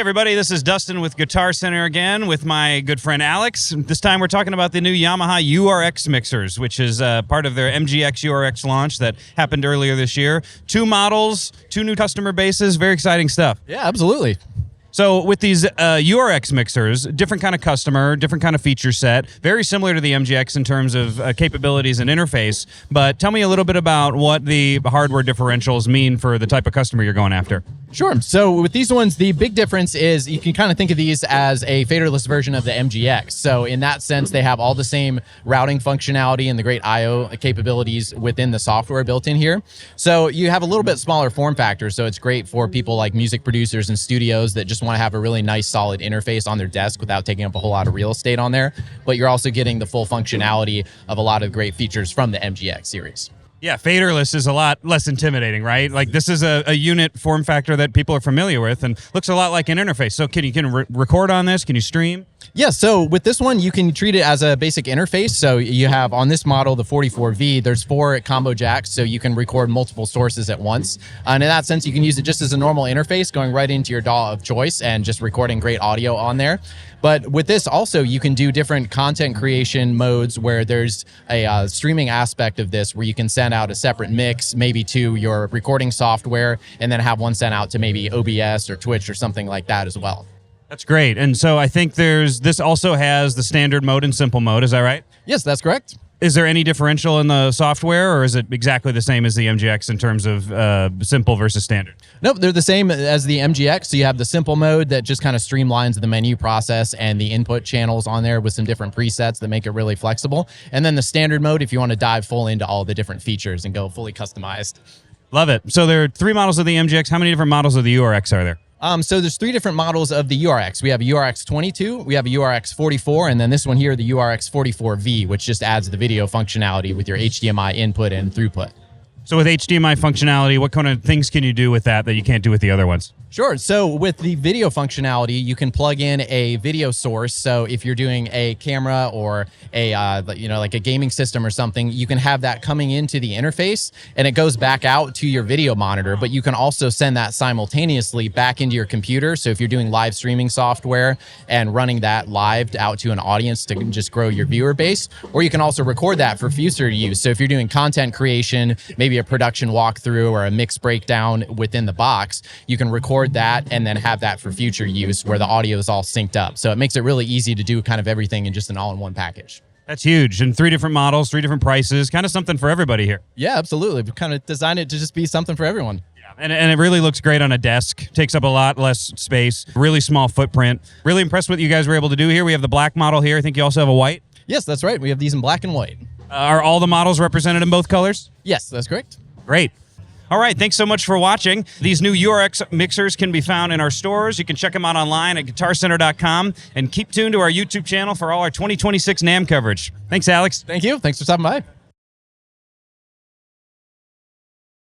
everybody, this is Dustin with Guitar Center again with my good friend Alex. This time we're talking about the new Yamaha URX mixers, which is part of their MGX URX launch that happened earlier this year. 2 models, 2 new customer bases, very exciting stuff. Yeah, absolutely. So with these URX mixers, different kind of customer, different kind of feature set, very similar to the MGX in terms of capabilities and interface, but tell me a little bit about what the hardware differentials mean for the type of customer you're going after. Sure. So with these ones, the big difference is you can kind of think of these as a faderless version of the MGX. So in that sense, they have all the same routing functionality and the great I/O capabilities within the software built in here. So you have a little bit smaller form factor. So it's great for people like music producers and studios that just want to have a really nice, solid interface on their desk without taking up a whole lot of real estate on there. But you're also getting the full functionality of a lot of great features from the MGX series. Yeah, faderless is a lot less intimidating, right? Like this is a unit form factor that people are familiar with and looks a lot like an interface. So can you record on this? Can you stream? Yeah, so with this one, you can treat it as a basic interface. So you have on this model, the 44V, there's 4 combo jacks, so you can record multiple sources at once. And in that sense, you can use it just as a normal interface, going right into your DAW of choice and just recording great audio on there. But with this also, you can do different content creation modes where there's a streaming aspect of this where you can send out a separate mix, maybe to your recording software, and then have one sent out to maybe OBS or Twitch or something like that as well. That's great. And so I think this also has the standard mode and simple mode. Is that right? Yes, that's correct. Is there any differential in the software, or is it exactly the same as the MGX in terms of simple versus standard? Nope, they're the same as the MGX. So you have the simple mode that just kind of streamlines the menu process and the input channels on there with some different presets that make it really flexible. And then the standard mode if you want to dive full into all the different features and go fully customized. Love it. So there are 3 models of the MGX. How many different models of the URX are there? So there's 3 different models of the URX. We have a URX22, we have a URX44, and then this one here, the URX44V, which just adds the video functionality with your HDMI input and throughput. So with HDMI functionality, what kind of things can you do with that you can't do with the other ones? Sure. So with the video functionality, you can plug in a video source. So if you're doing a camera or a like a gaming system or something, you can have that coming into the interface and it goes back out to your video monitor, but you can also send that simultaneously back into your computer. So if you're doing live streaming software and running that live out to an audience to just grow your viewer base, or you can also record that for future use. So if you're doing content creation, maybe a production walkthrough or a mix breakdown within the box, you can record that and then have that for future use where the audio is all synced up. So it makes it really easy to do kind of everything in just an all-in-one package. That's huge. And 3 different models, 3 different prices, kind of something for everybody here. Yeah, absolutely. We kind of designed it to just be something for everyone. Yeah, and it really looks great on a desk. Takes up a lot less space, really small footprint. Really impressed with what you guys were able to do here. We have the black model here. I think you also have a white. Yes, that's right. We have these in black and white. Are all the models represented in both colors? Yes, that's correct. Great. All right, thanks so much for watching. These new URX mixers can be found in our stores. You can check them out online at guitarcenter.com and keep tuned to our YouTube channel for all our 2026 NAMM coverage. Thanks, Alex. Thank you. Thanks for stopping by.